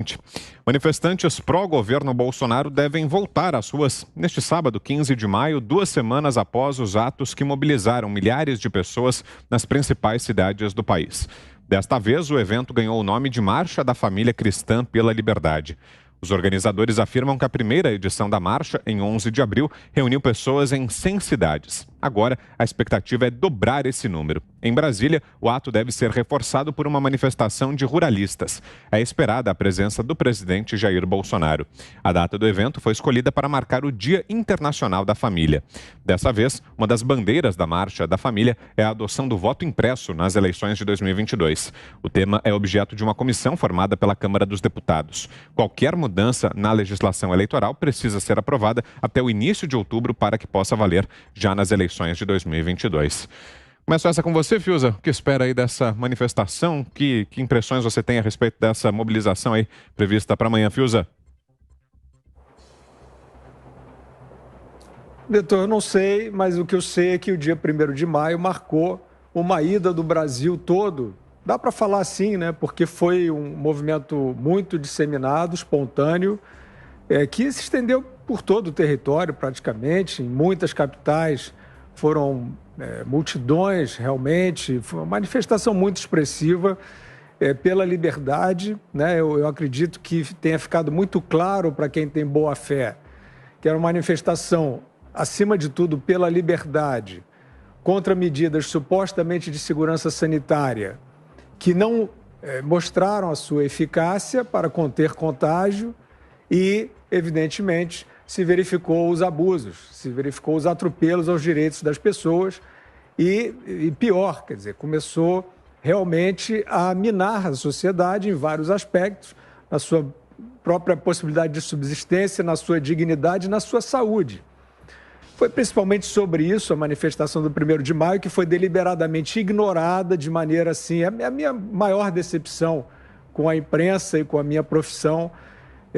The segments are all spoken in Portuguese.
presidente. Manifestantes pró-governo Bolsonaro devem voltar às ruas neste sábado, 15 de maio, 2 semanas após os atos que mobilizaram milhares de pessoas nas principais cidades do país. Desta vez, o evento ganhou o nome de Marcha da Família Cristã pela Liberdade. Os organizadores afirmam que a primeira edição da marcha, em 11 de abril, reuniu pessoas em 100 cidades. Agora, a expectativa é dobrar esse número. Em Brasília, o ato deve ser reforçado por uma manifestação de ruralistas. É esperada a presença do presidente Jair Bolsonaro. A data do evento foi escolhida para marcar o Dia Internacional da Família. Dessa vez, uma das bandeiras da Marcha da Família é a adoção do voto impresso nas eleições de 2022. O tema é objeto de uma comissão formada pela Câmara dos Deputados. Qualquer mudança na legislação eleitoral precisa ser aprovada até o início de outubro para que possa valer já nas eleições de 2022. Começo essa com você, Fiuza. O que espera aí dessa manifestação? Que impressões você tem a respeito dessa mobilização aí prevista para amanhã, Fiuza? Vitor, eu não sei, mas o que eu sei é que o dia 1º de maio marcou uma ida do Brasil todo. Dá para falar assim, né? Porque foi um movimento muito disseminado, espontâneo, que se estendeu por todo o território praticamente, em muitas capitais. Foram multidões, realmente, foi uma manifestação muito expressiva pela liberdade, né? Eu acredito que tenha ficado muito claro para quem tem boa fé que era uma manifestação, acima de tudo, pela liberdade, contra medidas supostamente de segurança sanitária, que não mostraram a sua eficácia para conter contágio e, evidentemente, se verificou os abusos, se verificou os atropelos aos direitos das pessoas e pior, quer dizer, começou realmente a minar a sociedade em vários aspectos, na sua própria possibilidade de subsistência, na sua dignidade, na sua saúde. Foi principalmente sobre isso a manifestação do 1º de maio, que foi deliberadamente ignorada de maneira assim. A minha maior decepção com a imprensa e com a minha profissão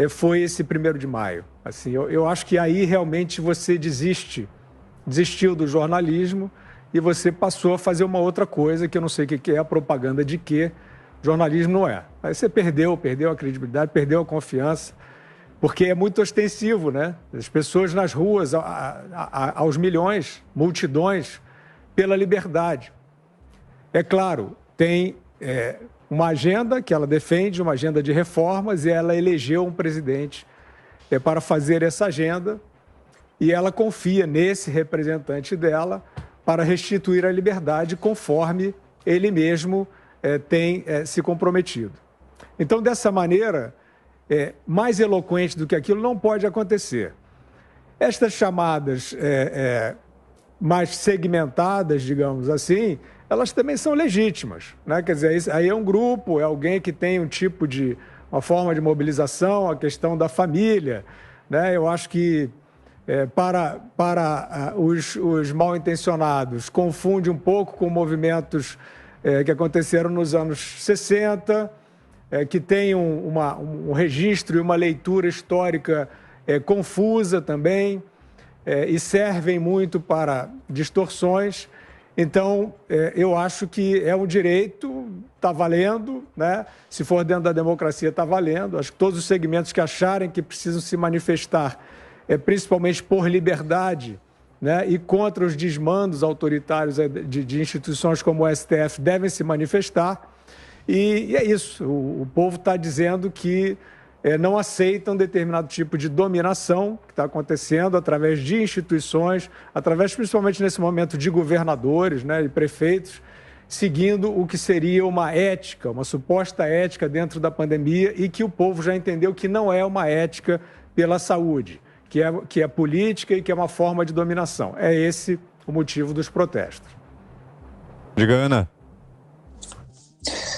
foi esse 1º de maio. Assim, eu acho que aí realmente você desistiu do jornalismo e você passou a fazer uma outra coisa que eu não sei o que é, a propaganda de quê. Jornalismo não é. Aí você perdeu a credibilidade, perdeu a confiança, porque é muito ostensivo, né? As pessoas nas ruas, aos milhões, multidões, pela liberdade. É claro, tem uma agenda que ela defende, uma agenda de reformas, e ela elegeu um presidente para fazer essa agenda, e ela confia nesse representante dela para restituir a liberdade conforme ele mesmo tem se comprometido. Então, dessa maneira, mais eloquente do que aquilo não pode acontecer. Estas chamadas mais segmentadas, digamos assim, elas também são legítimas, né? Quer dizer, aí é um grupo, é alguém que tem uma forma de mobilização, a questão da família, né? Eu acho que para os mal intencionados confunde um pouco com movimentos que aconteceram nos anos 60, que tem um registro e uma leitura histórica confusa também, e servem muito para distorções. Então, eu acho que é um direito, está valendo, né? Se for dentro da democracia, está valendo. Acho que todos os segmentos que acharem que precisam se manifestar, principalmente por liberdade, né, e contra os desmandos autoritários de instituições como o STF, devem se manifestar. E é isso, o povo está dizendo que não aceitam determinado tipo de dominação que está acontecendo através de instituições, através principalmente nesse momento de governadores, né, e prefeitos, seguindo o que seria uma ética, uma suposta ética dentro da pandemia, e que o povo já entendeu que não é uma ética pela saúde, que é política e que é uma forma de dominação. É esse o motivo dos protestos. Diga, Ana.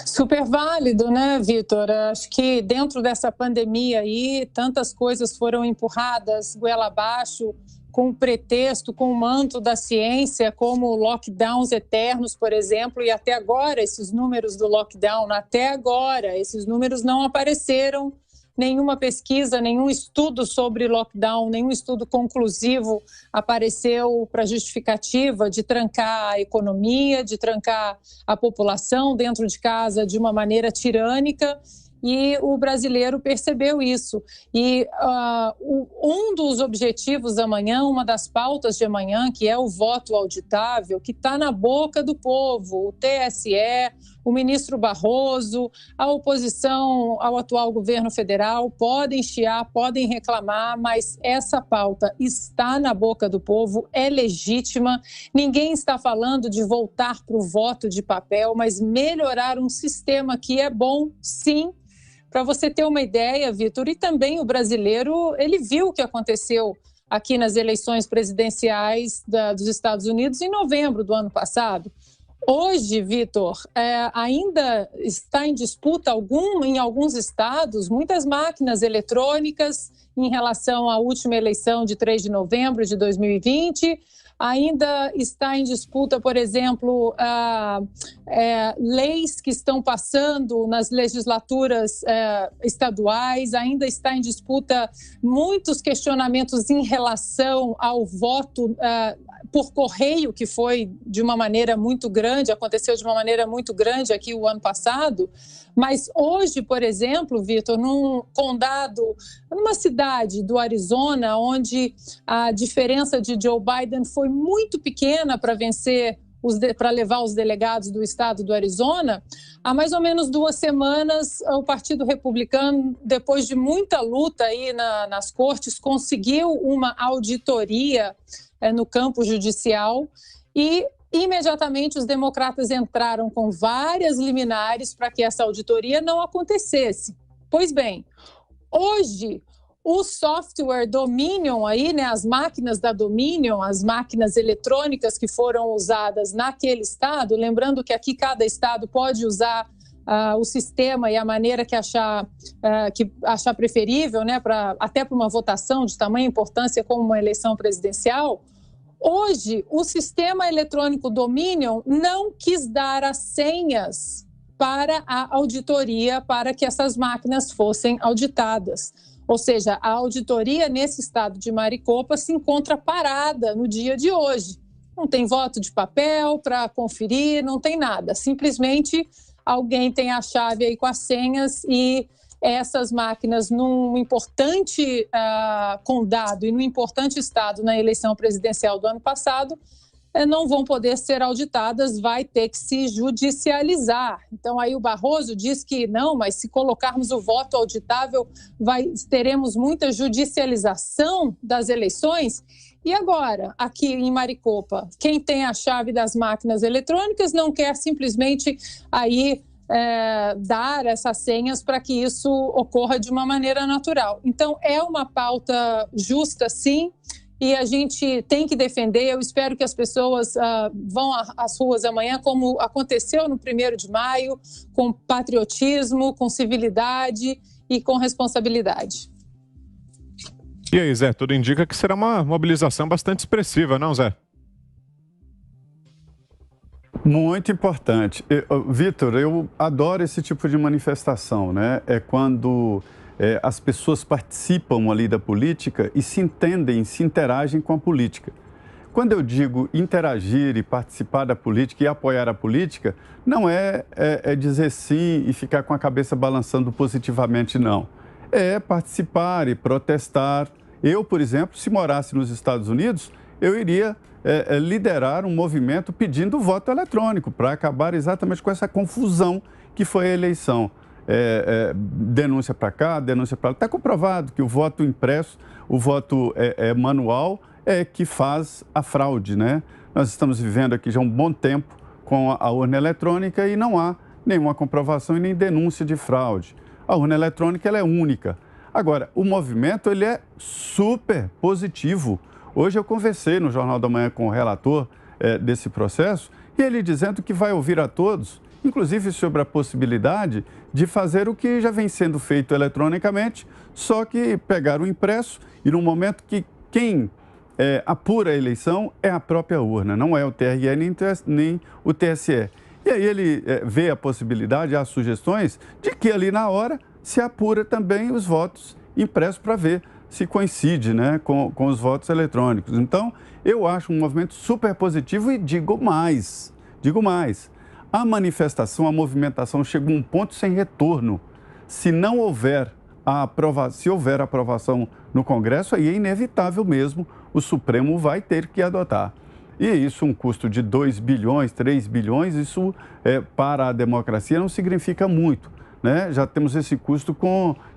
Super válido, né, Vitor? Acho que dentro dessa pandemia aí, tantas coisas foram empurradas goela abaixo, com o pretexto, com o manto da ciência, como lockdowns eternos, por exemplo, e até agora esses números do lockdown, até agora esses números não apareceram. Nenhuma pesquisa, nenhum estudo sobre lockdown, nenhum estudo conclusivo apareceu para justificativa de trancar a economia, de trancar a população dentro de casa de uma maneira tirânica. e o brasileiro percebeu isso. E um dos objetivos da manhã, uma das pautas de amanhã, que é o voto auditável, que está na boca do povo, o TSE, o ministro Barroso, a oposição ao atual governo federal, podem chiar, podem reclamar, mas essa pauta está na boca do povo, é legítima. Ninguém está falando de voltar para o voto de papel, mas melhorar um sistema que é bom, sim. Para você ter uma ideia, Vitor, e também o brasileiro, ele viu o que aconteceu aqui nas eleições presidenciais dos Estados Unidos em novembro do ano passado. Hoje, Vitor, ainda está em disputa em alguns estados muitas máquinas eletrônicas em relação à última eleição de 3 de novembro de 2020. Ainda está em disputa, por exemplo, leis que estão passando nas legislaturas estaduais, ainda está em disputa muitos questionamentos em relação ao voto por correio, que foi de uma maneira muito grande, aconteceu de uma maneira muito grande aqui o ano passado. Mas hoje, por exemplo, Vitor, num condado, numa cidade do Arizona, onde a diferença de Joe Biden foi muito pequena para vencer, para levar os delegados do estado do Arizona, há mais ou menos 2 semanas, o Partido Republicano, depois de muita luta aí nas cortes, conseguiu uma auditoria no campo judicial e imediatamente os democratas entraram com várias liminares para que essa auditoria não acontecesse. Pois bem, hoje o software Dominion, aí, né, as máquinas da Dominion, as máquinas eletrônicas que foram usadas naquele estado, lembrando que aqui cada estado pode usar o sistema e a maneira que achar preferível, né, até para uma votação de tamanha importância como uma eleição presidencial. Hoje, o sistema eletrônico Dominion não quis dar as senhas para a auditoria, para que essas máquinas fossem auditadas. Ou seja, a auditoria nesse estado de Maricopa se encontra parada no dia de hoje. Não tem voto de papel para conferir, não tem nada. Simplesmente alguém tem a chave aí com as senhas e essas máquinas num importante condado e num importante estado na eleição presidencial do ano passado não vão poder ser auditadas, vai ter que se judicializar. Então, aí o Barroso diz que não, mas se colocarmos o voto auditável, teremos muita judicialização das eleições. E agora, aqui em Maricopa, quem tem a chave das máquinas eletrônicas não quer simplesmente aí dar essas senhas para que isso ocorra de uma maneira natural. Então, é uma pauta justa, sim, e a gente tem que defender. Eu espero que as pessoas vão às ruas amanhã, como aconteceu no 1º de maio, com patriotismo, com civilidade e com responsabilidade. E aí, Zé, tudo indica que será uma mobilização bastante expressiva, não, Zé? Muito importante. Vitor, eu adoro esse tipo de manifestação, né? É quando as pessoas participam ali da política e se entendem, se interagem com a política. Quando eu digo interagir e participar da política e apoiar a política, não é dizer sim e ficar com a cabeça balançando positivamente, não. É participar e protestar. Eu, por exemplo, se morasse nos Estados Unidos, eu iria liderar um movimento pedindo voto eletrônico para acabar exatamente com essa confusão que foi a eleição. Denúncia para cá, denúncia para lá. Está comprovado que o voto impresso, o voto manual é que faz a fraude, né? Nós estamos vivendo aqui já um bom tempo com a urna eletrônica e não há nenhuma comprovação e nem denúncia de fraude. A urna eletrônica ela é única. Agora, o movimento ele é super positivo. Hoje eu conversei no Jornal da Manhã com o relator desse processo e ele dizendo que vai ouvir a todos, inclusive sobre a possibilidade de fazer o que já vem sendo feito eletronicamente, só que pegar o impresso e no momento que quem apura a eleição é a própria urna, não é o TRE nem o TSE. E aí ele vê a possibilidade, as sugestões de que ali na hora se apura também os votos impressos para ver se coincide, né, com os votos eletrônicos. Então, eu acho um movimento super positivo e digo mais. A manifestação, a movimentação chegou a um ponto sem retorno. se não houver se houver aprovação no Congresso, aí é inevitável mesmo, o Supremo vai ter que adotar. E isso, um custo de 2 bilhões, 3 bilhões, isso para a democracia não significa muito, né? Já temos esse custo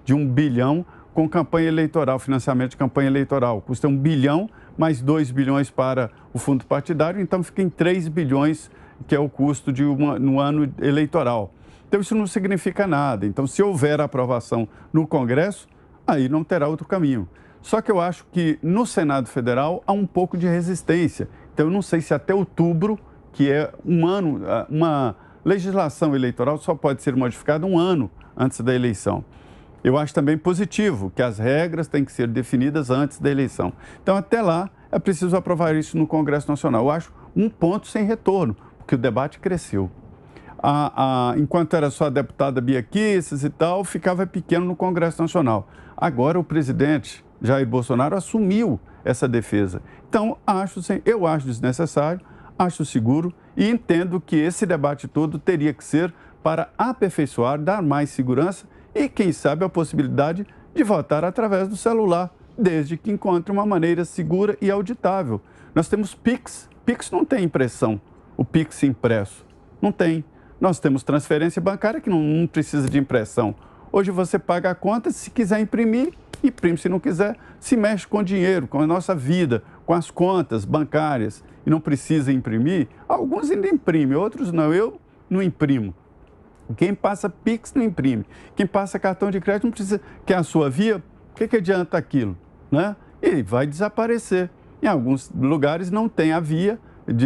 de 1 bilhão com campanha eleitoral, financiamento de campanha eleitoral. Custa 1 bilhão, mais 2 bilhões para o fundo partidário, então fica em 3 bilhões, que é o custo no ano eleitoral. Então, isso não significa nada. Então, se houver aprovação no Congresso, aí não terá outro caminho. Só que eu acho que no Senado Federal há um pouco de resistência. Então, eu não sei se até outubro, que é um ano, uma legislação eleitoral só pode ser modificada um ano antes da eleição. Eu acho também positivo que as regras têm que ser definidas antes da eleição. Então, até lá, é preciso aprovar isso no Congresso Nacional. Eu acho um ponto sem retorno, porque o debate cresceu. Enquanto era só a deputada Bia Kicis e tal, ficava pequeno no Congresso Nacional. Agora, o presidente Jair Bolsonaro assumiu essa defesa. Então, eu acho desnecessário, acho seguro e entendo que esse debate todo teria que ser para aperfeiçoar, dar mais segurança e, quem sabe, a possibilidade de votar através do celular, desde que encontre uma maneira segura e auditável. Nós temos Pix. Pix não tem impressão, o Pix impresso. Não tem. Nós temos transferência bancária que não precisa de impressão. Hoje você paga a conta, se quiser imprimir, imprime. Se não quiser, se mexe com o dinheiro, com a nossa vida, com as contas bancárias e não precisa imprimir. Alguns ainda imprimem, outros não. Eu não imprimo. Quem passa Pix não imprime. Quem passa cartão de crédito não precisa. Quer a sua via? O que adianta aquilo? Né? Ele vai desaparecer. Em alguns lugares não tem a via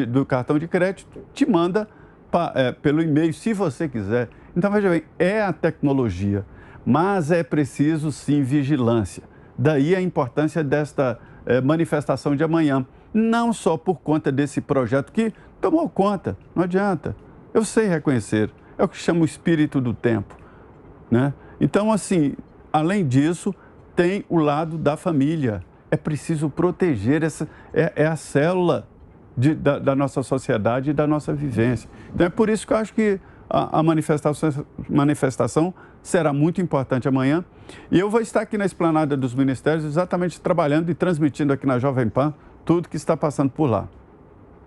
do cartão de crédito, te manda pelo e-mail, se você quiser. Então, veja bem, é a tecnologia, mas é preciso, sim, vigilância. Daí a importância desta manifestação de amanhã, não só por conta desse projeto que tomou conta, não adianta. Eu sei reconhecer, é o que chama o espírito do tempo, né? Então, assim, além disso, tem o lado da família. É preciso proteger a célula da nossa sociedade e da nossa vivência. Então, é por isso que eu acho que a manifestação será muito importante amanhã. E eu vou estar aqui na Esplanada dos Ministérios exatamente trabalhando e transmitindo aqui na Jovem Pan tudo que está passando por lá.